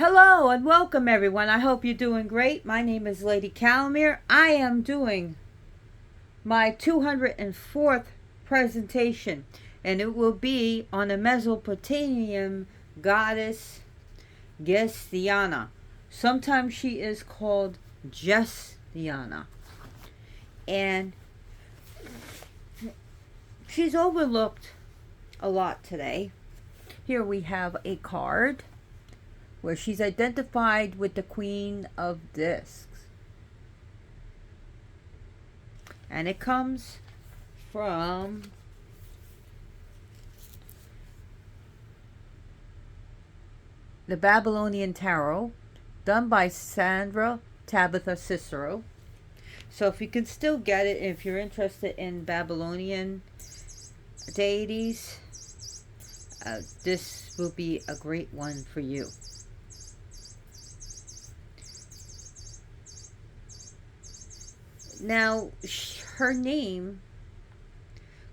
Hello and welcome everyone. I hope you're doing great. My name is Lady Calamere. I am doing my 204th presentation, and it will be on the Mesopotamian goddess Gestinana. Sometimes she is called Gestinana, and she's overlooked a lot today. Here we have a card where she's identified with the Queen of Discs. And it comes from the Babylonian Tarot, done by Sandra Tabitha Cicero. So if you can still get it, if you're interested in Babylonian deities, this will be a great one for you. Now, her name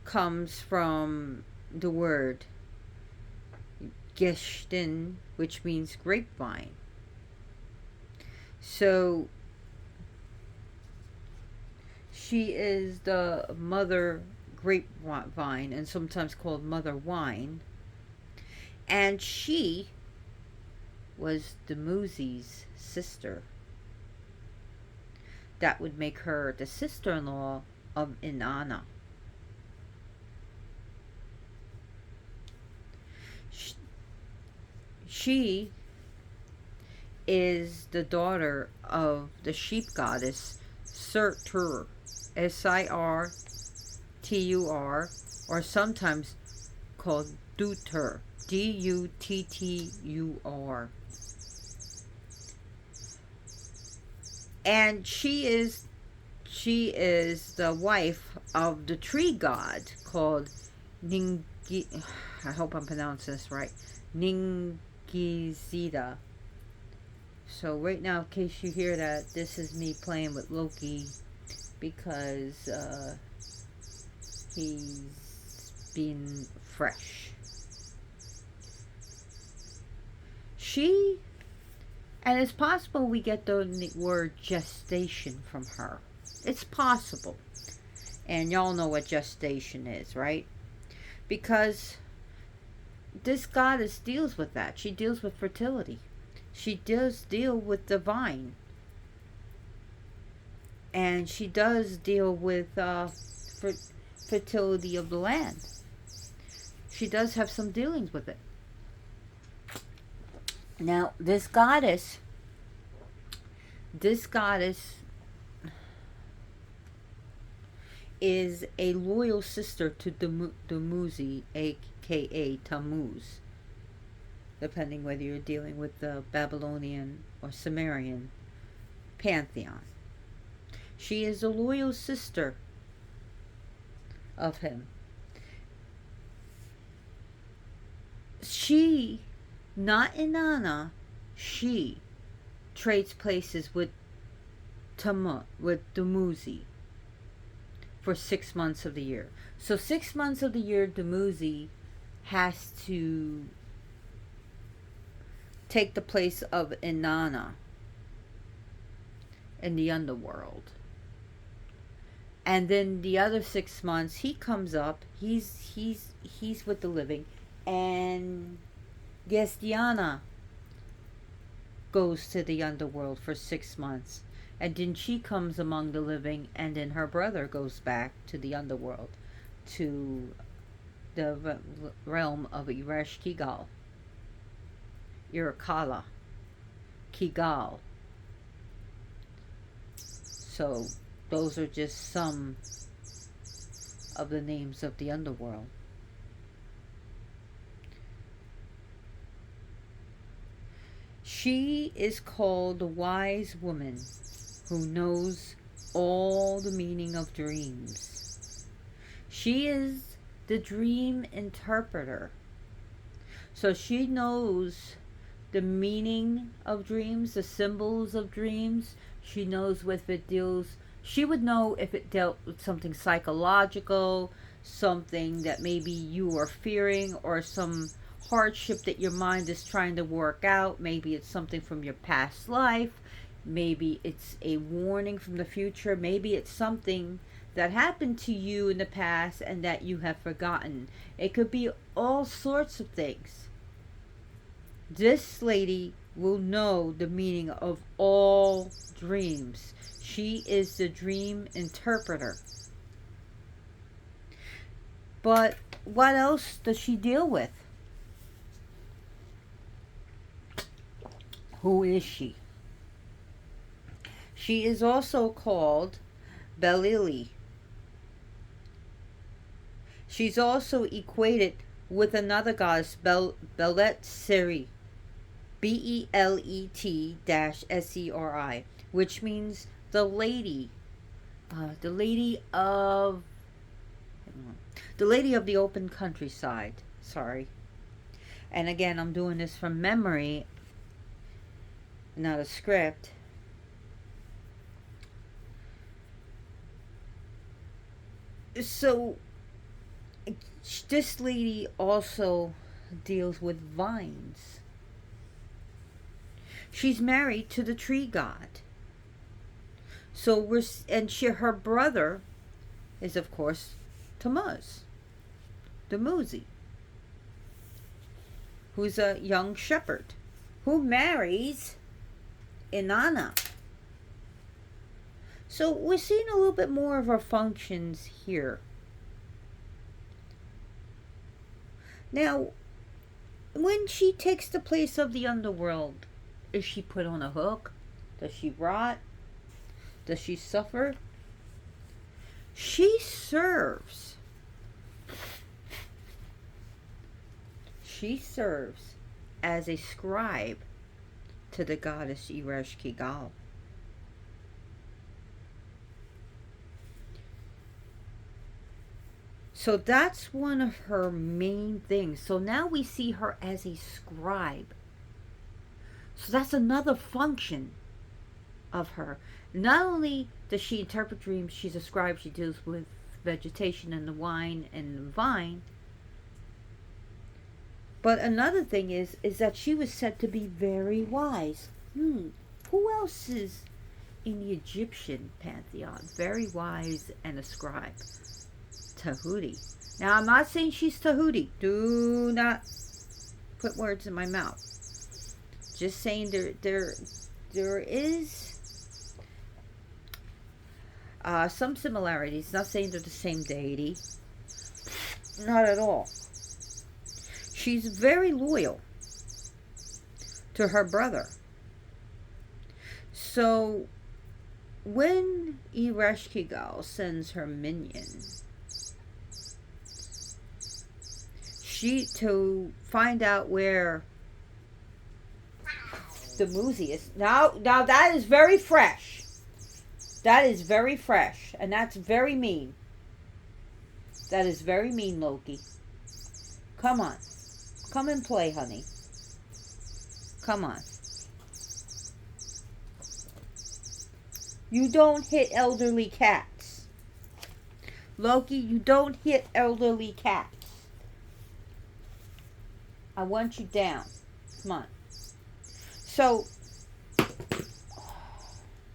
comes from the word Gestin, which means grapevine. So, she is the mother grapevine, and sometimes called mother wine. And she was Dumuzi's sister. That would make her the sister-in-law of Inanna. She is the daughter of the sheep goddess Surtur, Sirtur, or sometimes called Dutur, Duttur. And she is the wife of the tree god called Ningi. I hope I'm pronouncing this right. Ningizida. So right now, in case you hear that, this is me playing with Loki because he's been fresh. And it's possible we get the word gestation from her. It's possible. And y'all know what gestation is, right? Because this goddess deals with that. She deals with fertility. She does deal with the vine. And she does deal with fertility of the land. She does have some dealings with it. Now, this goddess is a loyal sister to Dumuzi, aka Tammuz, depending whether you're dealing with the Babylonian or Sumerian pantheon. She is a loyal sister of him. She, not Inanna, she trades places with Dumuzi for 6 months of the year. So 6 months of the year, Dumuzi has to take the place of Inanna in the Underworld. And then the other 6 months, he comes up. He's with the living, and Gestinana goes to the Underworld for 6 months. And then she comes among the living, and then her brother goes back to the Underworld, to the realm of Irash Kigal. Irakala. Kigal. So, those are just some of the names of the Underworld. She is called the wise woman who knows all the meaning of dreams. She is the dream interpreter. So she knows the meaning of dreams, the symbols of dreams. She knows if it deals, she would know if it dealt with something psychological, something that maybe you are fearing, or some hardship that your mind is trying to work out. Maybe it's something from your past life. Maybe it's a warning from the future. Maybe it's something that happened to you in the past and that you have forgotten. It could be all sorts of things. This lady will know the meaning of all dreams. She is the dream interpreter. But what else does she deal with? Who is she? She is also called Belili. She's also equated with another goddess, Belet Seri, Belet-Seri, which means the lady of the open countryside. Sorry. And again, I'm doing this from memory, not a script. So, this lady also deals with vines. She's married to the tree god. So her brother is, of course, Tammuz, the Muzi, who's a young shepherd who marries Inanna. So we're seeing a little bit more of her functions here. Now, when she takes the place of the underworld, is she put on a hook? Does she rot? Does she suffer? She serves. She serves as a scribe to the goddess Ereshkigal. So that's one of her main things. So now we see her as a scribe. So that's another function of her. Not only does she interpret dreams, she's a scribe. She deals with vegetation and the wine and the vine. But another thing is that she was said to be very wise. Who else is in the Egyptian pantheon very wise and a scribe? Tahuti. Now, I'm not saying she's Tahuti. Do not put words in my mouth. Just saying there is some similarities. Not saying they're the same deity. Not at all. She's very loyal to her brother. So, when Ereshkigal sends her minion to find out where the Muzi is. Now that is very fresh. That is very fresh. And that's very mean. That is very mean, Loki. Come on. Come and play, honey. Come on. You don't hit elderly cats. Loki, you don't hit elderly cats. I want you down. Come on. So,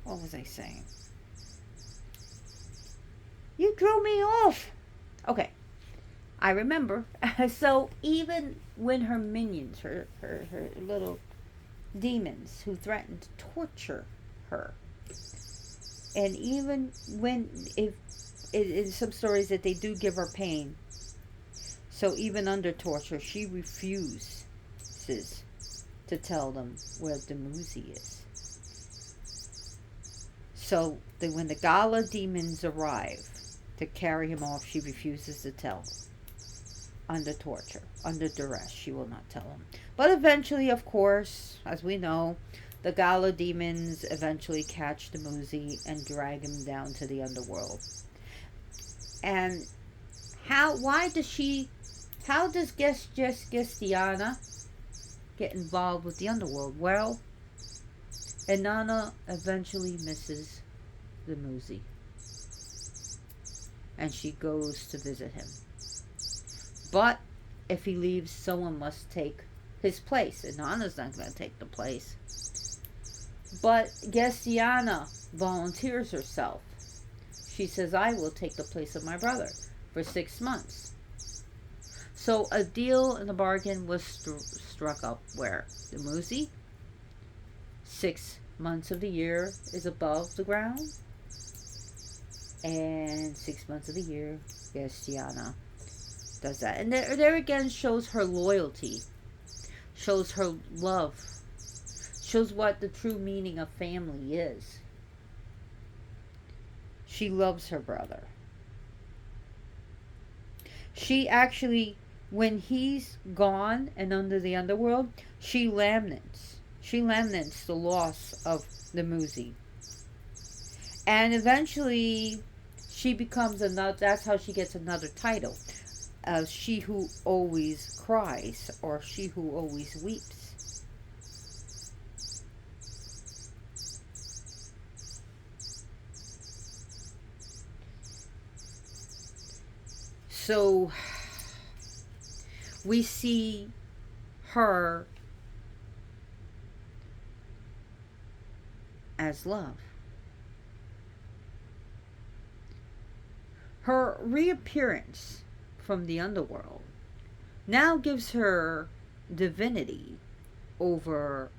what was I saying? You drew me off. Okay. I remember. So, even when her minions, her little demons who threatened to torture her, and even when, in some stories that they do give her pain, so even under torture, she refuses to tell them where the Muzi is. So when the Gala demons arrive to carry him off, she refuses to tell them. Under torture, under duress, she will not tell them. But eventually, of course, as we know, the Gala demons eventually catch the Muzi and drag him down to the underworld. And how does Gestinana get involved with the underworld? Well, Inanna eventually misses the Muzi, and she goes to visit him. But if he leaves, someone must take his place. And Anna's not going to take the place. But Gestinana volunteers herself. She says, I will take the place of my brother for 6 months. So a deal and a bargain was struck up where the Musi, 6 months of the year is above the ground, and 6 months of the year, Gestinana does that. And there again shows her loyalty, shows her love, shows what the true meaning of family is. She loves her brother. She actually, when he's gone and under the underworld, she laments. She laments the loss of the Musi. And eventually, she becomes another, that's how she gets another title. She who always cries, or she who always weeps. So we see her as love. Her reappearance from the underworld now gives her divinity over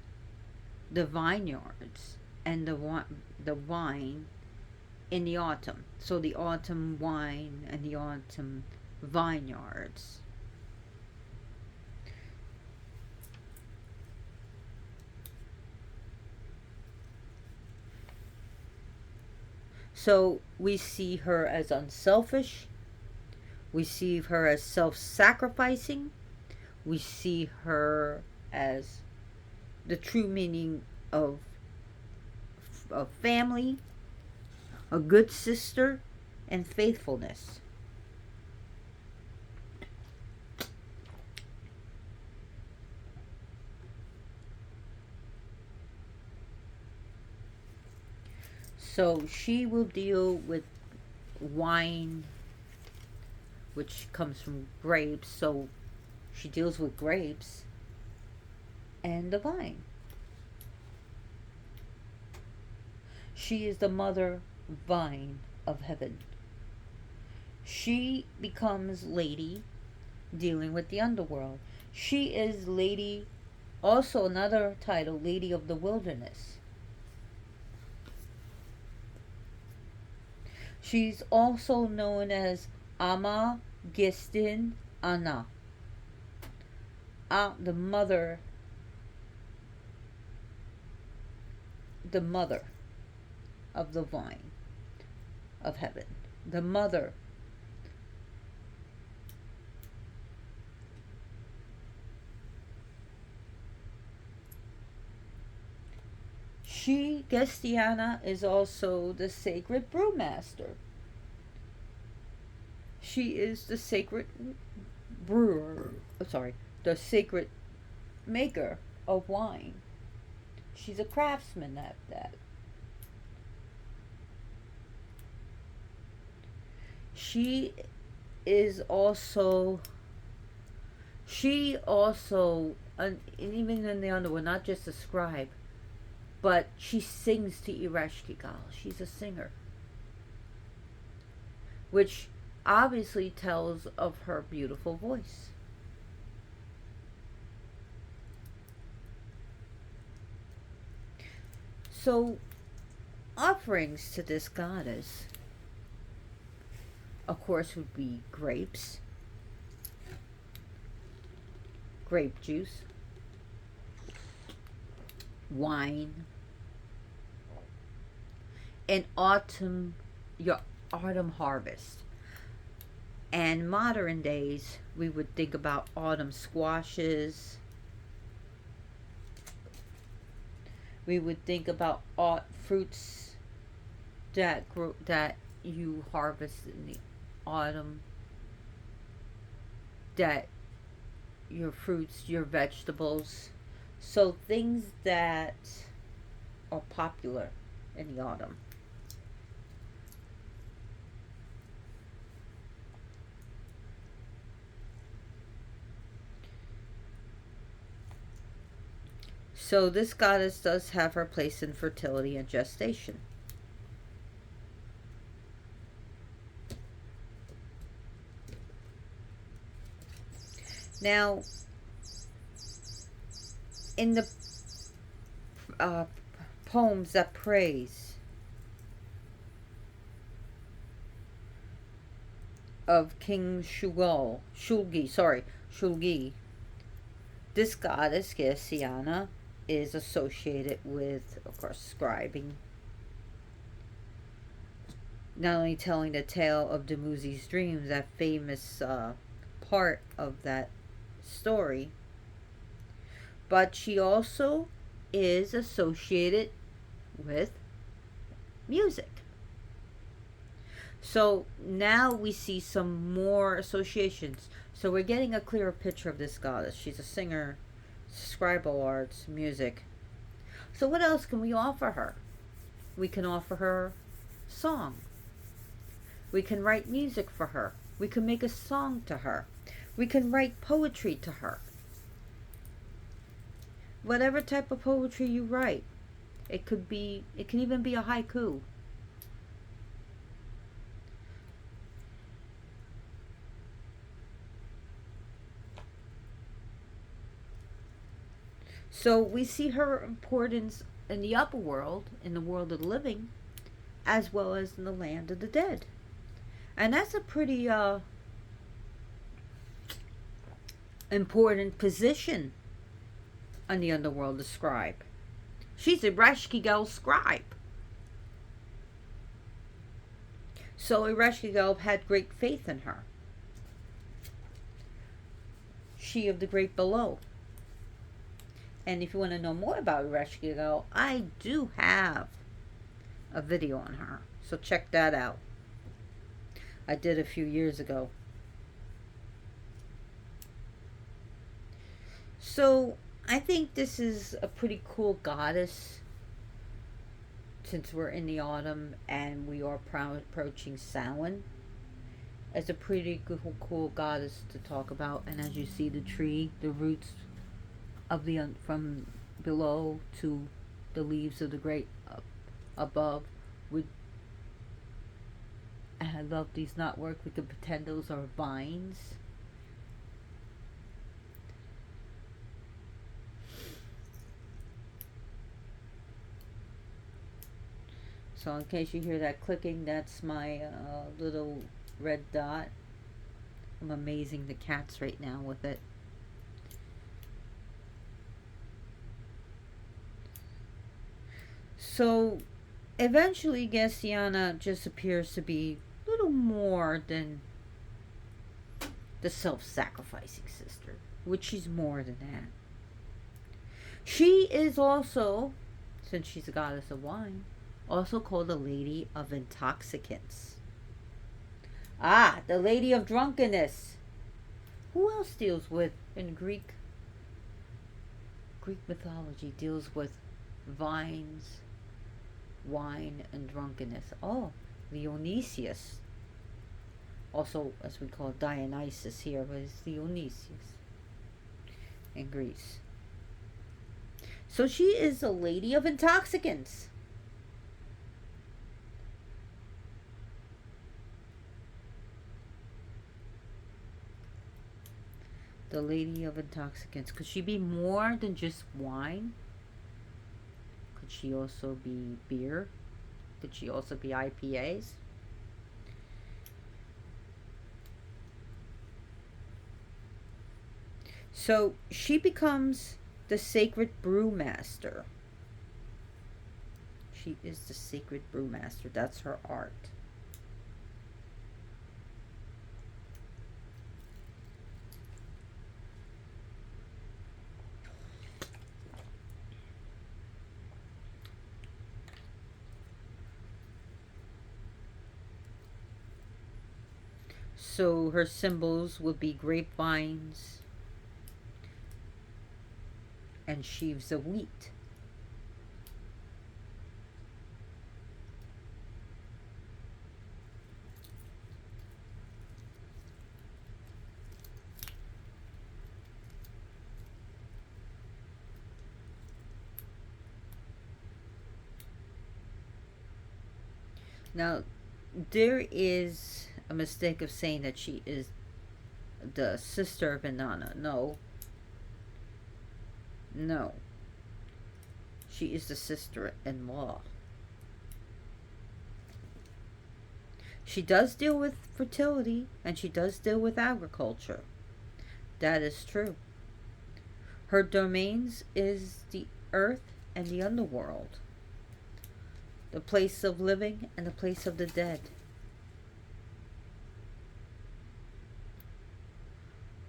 the vineyards and the wine in the autumn. So the autumn wine and the autumn vineyards. So we see her as unselfish. We see her as self-sacrificing. We see her as the true meaning of family, a good sister, and faithfulness. So she will deal with wine, which comes from grapes. So she deals with grapes and the vine. She is the mother vine of heaven. She becomes lady dealing with the underworld. She is lady, also another title, lady of the wilderness. She's also known as Ama Gestinana, the mother of the vine of heaven, the mother. Gestinana is also the sacred brewmaster. She is the sacred brewer, the sacred maker of wine. She's a craftsman at that. She also, and even in the underworld, not just a scribe, but she sings to Ereshkigal. She's a singer, which obviously tells of her beautiful voice. So, offerings to this goddess, of course, would be grapes, grape juice, wine, and your autumn harvest. And modern days, we would think about autumn squashes. We would think about fruits that you harvest in the autumn. That your fruits, your vegetables. So things that are popular in the autumn. So this goddess does have her place in fertility and gestation. Now, in the uh, poems that praise of King Shulgi, this goddess, Gestinana, is associated with, of course, scribing. Not only telling the tale of Dumuzi's dreams, that famous part of that story, but she also is associated with music. So now we see some more associations. So we're getting a clearer picture of this goddess. She's a singer, scribal arts, music. So what else can we offer her? We can offer her song. We can write music for her. We can make a song to her. We can write poetry to her. Whatever type of poetry you write. It can even be a haiku. So we see her importance in the upper world, in the world of the living, as well as in the land of the dead. And that's a pretty important position on the underworld, the scribe. She's a Ereshkigal scribe. So Ereshkigal had great faith in her. She of the great below. And if you want to know more about Ereshkigal, I do have a video on her. So check that out. I did a few years ago. So I think this is a pretty cool goddess, since we're in the autumn and we are approaching Samhain. It's a pretty cool goddess to talk about. And as you see the tree, the roots of the from below to the leaves of the great above, I love these knotwork. We could pretend those are vines. So in case you hear that clicking, that's my little red dot. I'm amazing the cats right now with it. So eventually Gestinana just appears to be a little more than the self-sacrificing sister, which she's more than that. She is also, since she's a goddess of wine, also called the Lady of Intoxicants. Ah, the Lady of Drunkenness. Who else deals with, in Greek mythology, deals with vines, wine, and drunkenness? Oh, Dionysius. Also, as we call Dionysus here, but it's Dionysius in Greece. So she is a Lady of Intoxicants. The Lady of Intoxicants. Could she be more than just wine? Could she also be beer? Could she also be IPAs? So she becomes the sacred brewmaster. She is the sacred brewmaster. That's her art. So her symbols would be grapevines and sheaves of wheat. Now, there is a mistake of saying that she is the sister of Inanna. No, no. She is the sister-in-law. She does deal with fertility and she does deal with agriculture. That is true. Her domains is the earth and the underworld, the place of living and the place of the dead.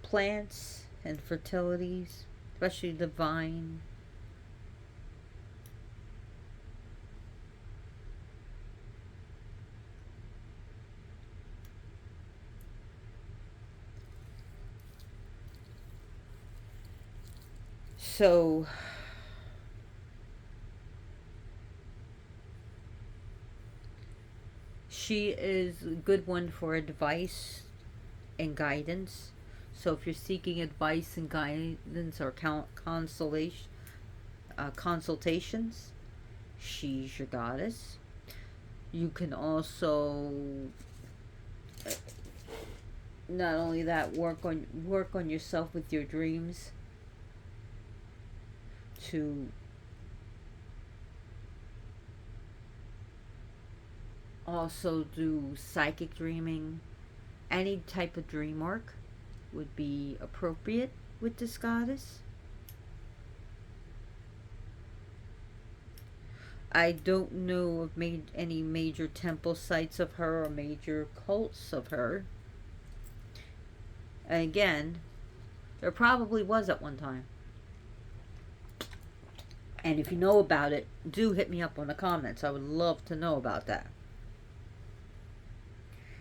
Plants and fertilities, especially the vine. So, she is a good one for advice and guidance. So if you're seeking advice and guidance or consultations, she's your goddess. You can also, not only that, work on yourself with your dreams to also do psychic dreaming. Any type of dream work would be appropriate with this goddess. I don't know of any major temple sites of her or major cults of her. And again, there probably was at one time. And if you know about it, do hit me up on the comments. I would love to know about that.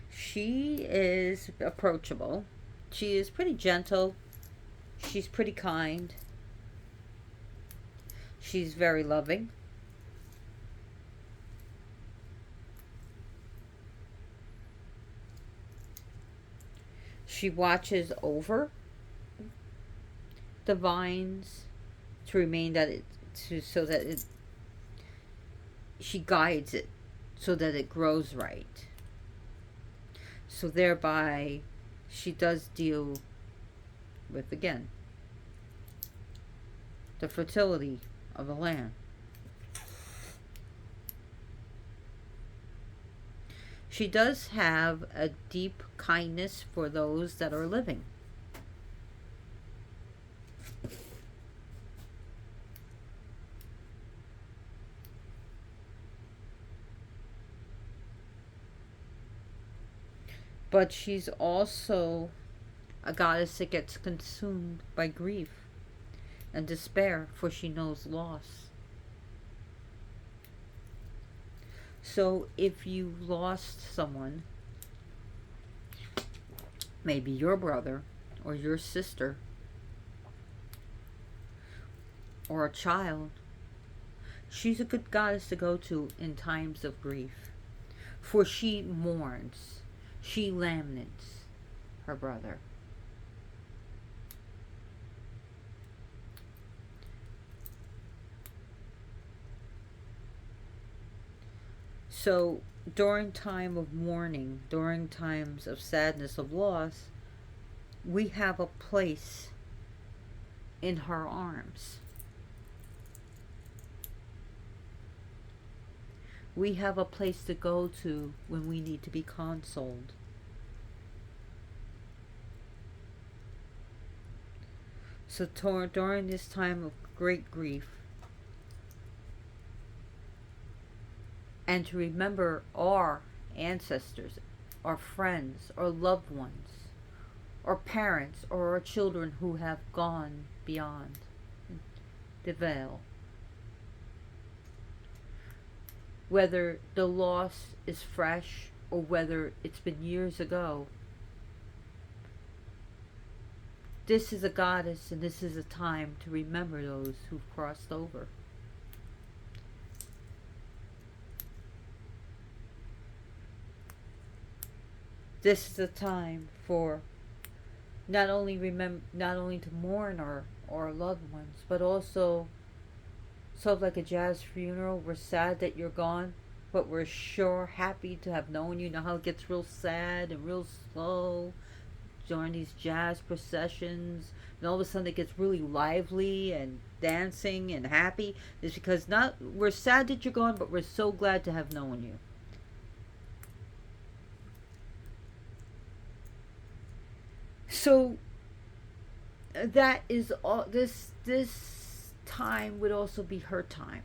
She is approachable. She is pretty gentle. She's pretty kind. She's very loving. She watches over the vines to remain that it so that it she guides it so that it grows right. So thereby she does deal with, again, the fertility of the land. She does have a deep kindness for those that are living. But she's also a goddess that gets consumed by grief and despair, for she knows loss. So if you lost someone, maybe your brother or your sister or a child, she's a good goddess to go to in times of grief, for she mourns, she laments her brother. So during time of mourning, during times of sadness, of loss, we have a place in her arms. We have a place to go to when we need to be consoled. So during this time of great grief, and to remember our ancestors, our friends, our loved ones, our parents, or our children who have gone beyond the veil. Whether the loss is fresh or whether it's been years ago, this is a goddess and this is a time to remember those who've crossed over. This is a time for not only to mourn our loved ones, but also sort of like a jazz funeral. We're sad that you're gone, but we're sure happy to have known you. Know how it gets real sad and real slow during these jazz processions, and all of a sudden it gets really lively and dancing and happy. It's because not we're sad that you're gone, but we're so glad to have known you. So that is all. This time would also be her time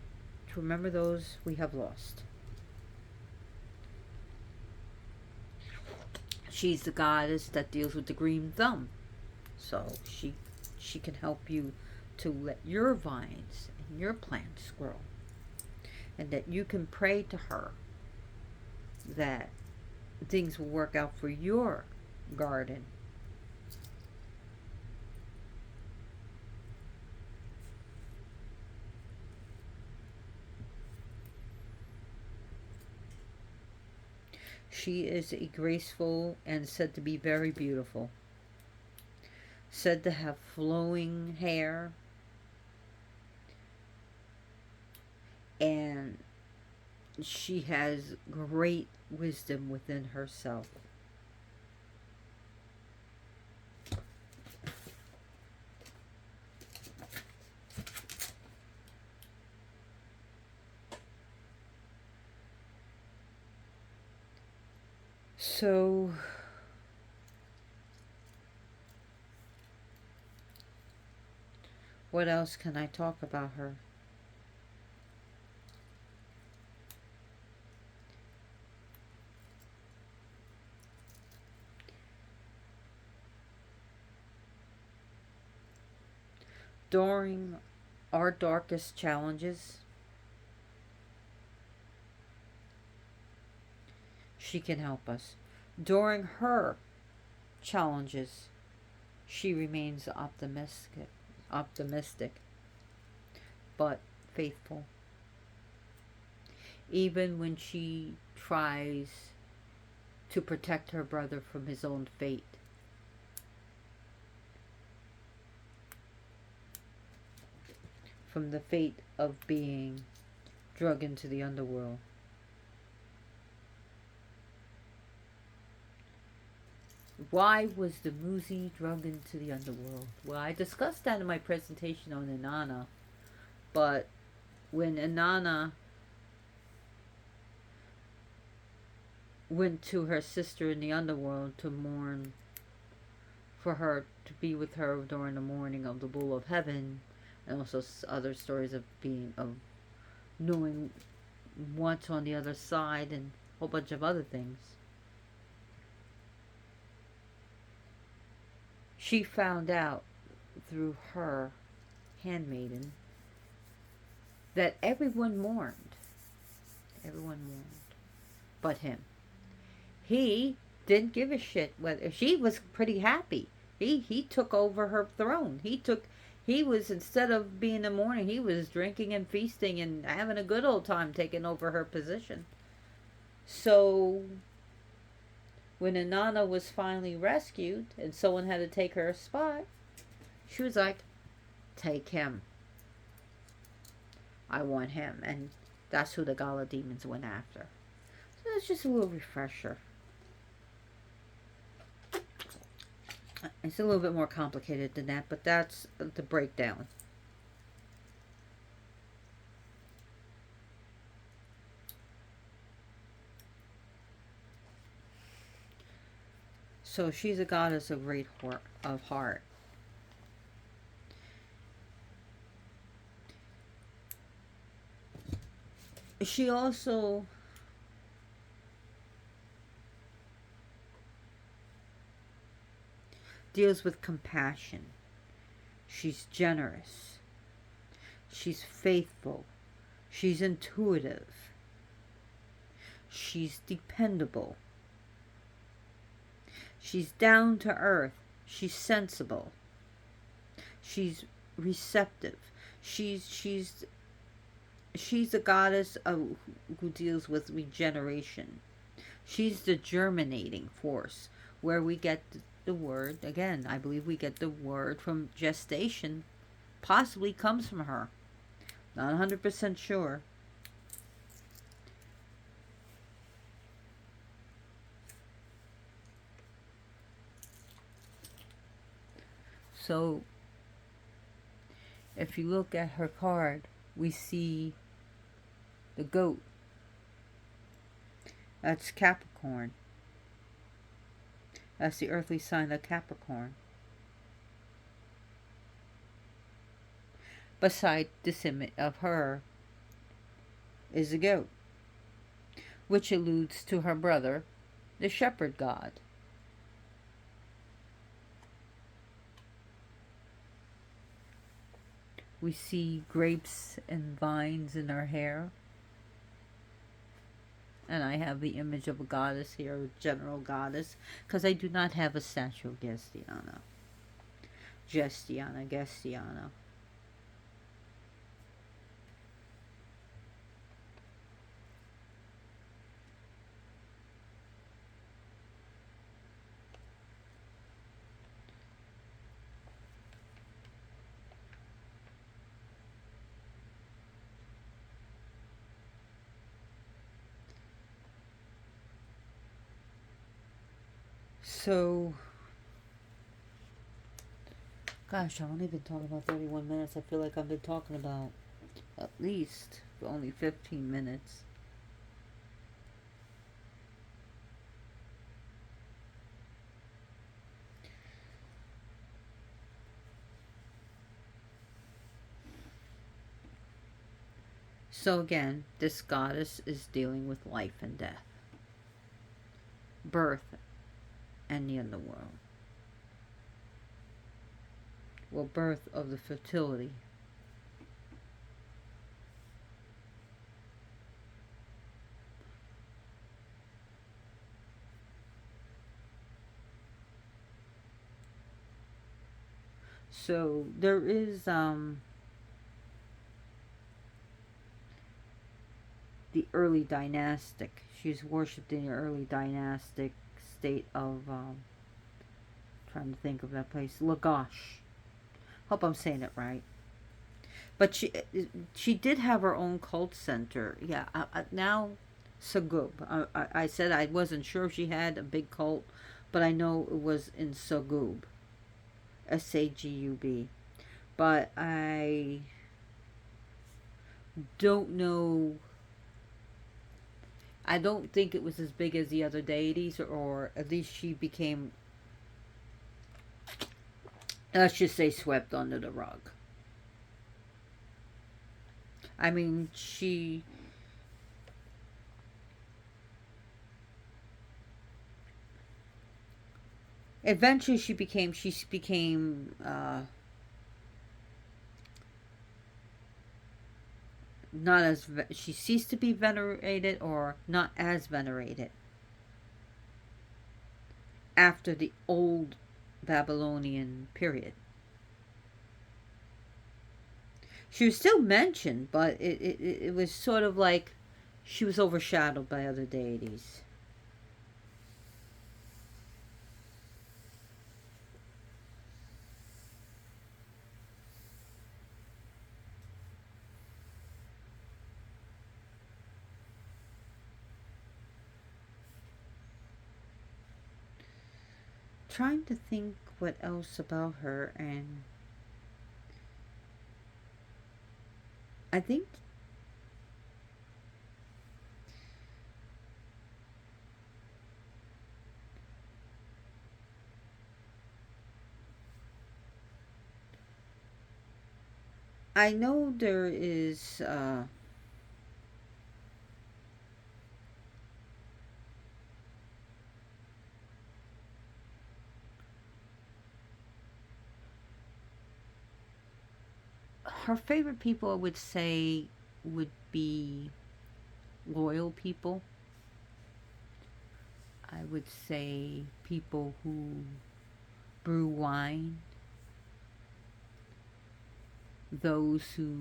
to remember those we have lost. She's the goddess that deals with the green thumb, so she can help you to let your vines and your plants grow, and that you can pray to her that things will work out for your garden. She is a graceful and said to be very beautiful. Said to have flowing hair, and she has great wisdom within herself. So what else can I talk about her? During our darkest challenges, she can help us. During her challenges, she remains optimistic, but faithful. Even when she tries to protect her brother from his own fate. From the fate of being drug into the underworld. Why was the Muzi drug into the underworld? Well, I discussed that in my presentation on Inanna, but when Inanna went to her sister in the underworld to mourn for her, to be with her during the mourning of the Bull of Heaven, and also other stories of knowing what's on the other side, and a whole bunch of other things. She found out through her handmaiden that everyone mourned. Everyone mourned. But him. He didn't give a shit whether she was pretty happy. He took over her throne. He was, instead of being in mourning, he was drinking and feasting and having a good old time taking over her position. So when Inanna was finally rescued and someone had to take her spot, she was like, take him. I want him. And that's who the Gala demons went after. So that's just a little refresher. It's a little bit more complicated than that, but that's the breakdown. So she's a goddess of great of heart. She also deals with compassion. She's generous. She's faithful. She's intuitive. She's dependable. She's down to earth. She's sensible. She's receptive. She's a goddess who deals with regeneration. She's the germinating force, where we get the word, again, I believe we get the word from gestation, possibly comes from her. Not 100% sure. So if you look at her card, we see the goat. That's Capricorn. That's the earthly sign of Capricorn. Beside this image of her is a goat, which alludes to her brother, the shepherd god. We see grapes and vines in her hair. And I have the image of a goddess here, a general goddess, because I do not have a statue of Gestinana. Gestinana. So, gosh, I've only been talking about 31 minutes. I feel like I've been talking about at least only 15 minutes. So again, this goddess is dealing with life and death, birth, and the underworld. Well, birth of the fertility. So there is the early dynastic. She's worshipped in the early dynastic state of trying to think of that place, Lagash. Hope I'm saying it right. But she did have her own cult center. Yeah, now Sagub. I said I wasn't sure if she had a big cult, but I know it was in Sagub, Sagub. But I don't know. I don't think it was as big as the other deities, or at least she became, let's just say, swept under the rug. I mean, she eventually she became not as she ceased to be venerated, or not as venerated, after the old Babylonian period. She was still mentioned, but it was sort of like she was overshadowed by other deities. Trying to think what else about her, and I think I know there is her favorite people, I would say, would be loyal people. I would say people who brew wine, those who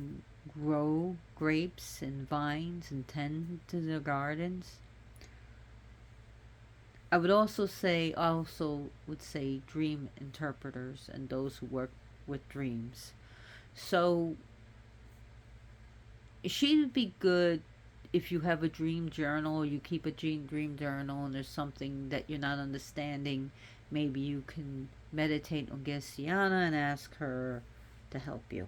grow grapes and vines and tend to their gardens. I would also say dream interpreters and those who work with dreams. So she would be good if you have a dream journal, or you keep a dream journal, and there's something that you're not understanding. Maybe you can meditate on Gestinana and ask her to help you.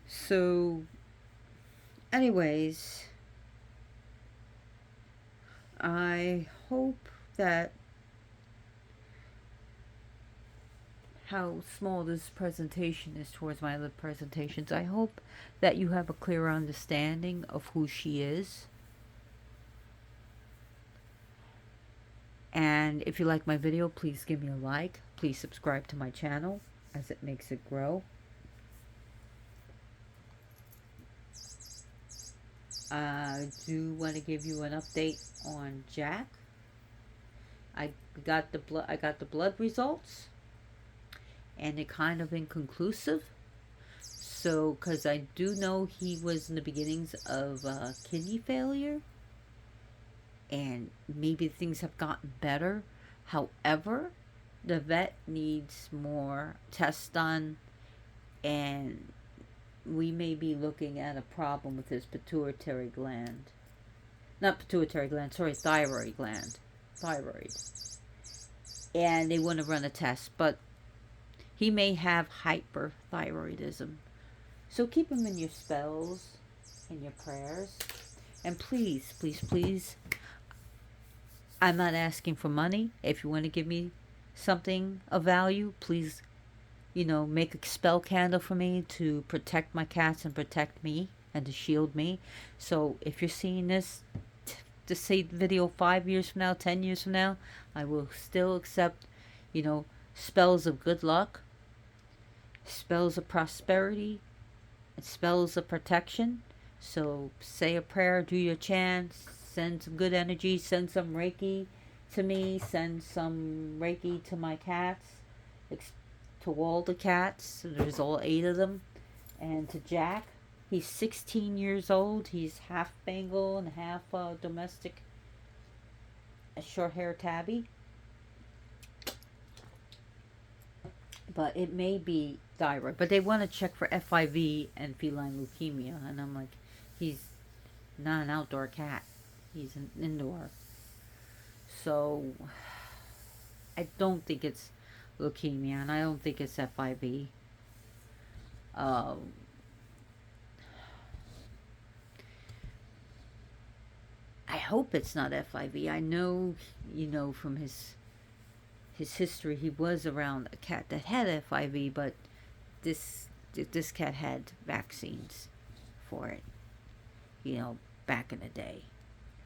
So, anyways, I hope that how small this presentation is towards my other presentations. I hope that you have a clear understanding of who she is. And if you like my video, please give me a like. Please subscribe to my channel as it makes it grow. I do want to give you an update on Jack. I got the blood results, and they're kind of inconclusive. So, because I do know he was in the beginnings of kidney failure, and maybe things have gotten better. However, the vet needs more tests done, and we may be looking at a problem with his pituitary gland. Not pituitary gland, sorry, thyroid gland. Thyroid. And they want to run a test, but he may have hyperthyroidism. So keep him in your spells, in your prayers. And please, please, please, I'm not asking for money. If you want to give me something of value, please, make a spell candle for me to protect my cats and protect me and to shield me. So if you're seeing this, to say video 5 years from now, 10 years from now, I will still accept, spells of good luck, spells of prosperity, and spells of protection. So say a prayer, do your chants, send some good energy, send some Reiki to me, send some Reiki to my cats, to all the cats. There's all 8 of them. And to Jack, he's 16 years old. He's half Bengal and half domestic short hair tabby. But it may be thyroid. But they want to check for FIV and feline leukemia. And I'm like, he's not an outdoor cat. He's an indoor. So I don't think it's leukemia, and I don't think it's FIV. I hope it's not FIV. I know, from his history, he was around a cat that had FIV, but this cat had vaccines for it, back in the day,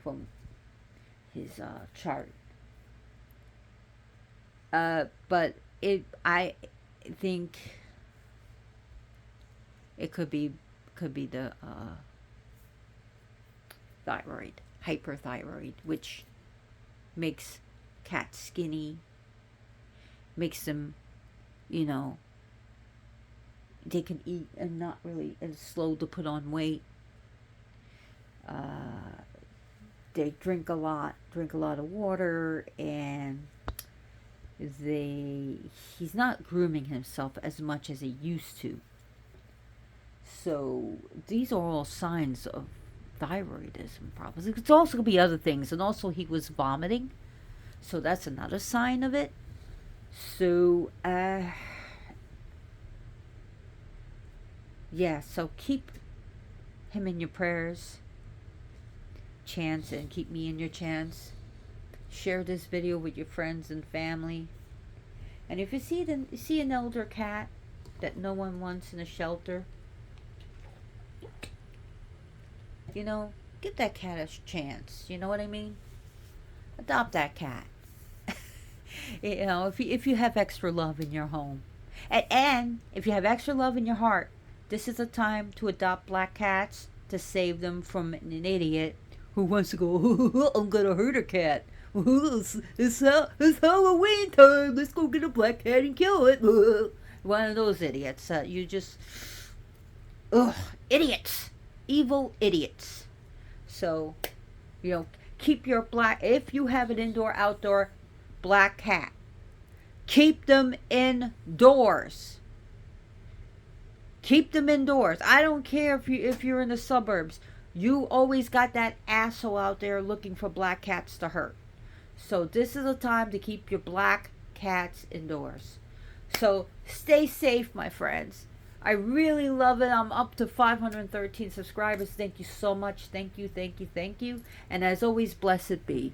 from his chart. But I think it could be the thyroid, hyperthyroid, which makes cats skinny, makes them, they can eat and not really, and slow to put on weight. They drink a lot of water, and he's not grooming himself as much as he used to. So these are all signs of thyroidism problems. It could also be other things, and also he was vomiting, so that's another sign of it. So so keep him in your prayers, chants, and keep me in your chants. Share this video with your friends and family. And if you see an elder cat that no one wants in a shelter, give that cat a chance. You know what I mean? Adopt that cat. If you have extra love in your home, and if you have extra love in your heart, this is a time to adopt black cats to save them from an idiot who wants to go, I'm gonna hurt a cat. It's Halloween time. Let's go get a black cat and kill it. One of those idiots. Idiots. Evil idiots. So, keep your black, if you have an indoor outdoor black cat, keep them indoors. Keep them indoors. I don't care if you're in the suburbs. You always got that asshole out there looking for black cats to hurt. So this is a time to keep your black cats indoors. So stay safe, my friends. I really love it. I'm up to 513 subscribers. Thank you so much. Thank you, thank you, thank you. And as always, blessed be.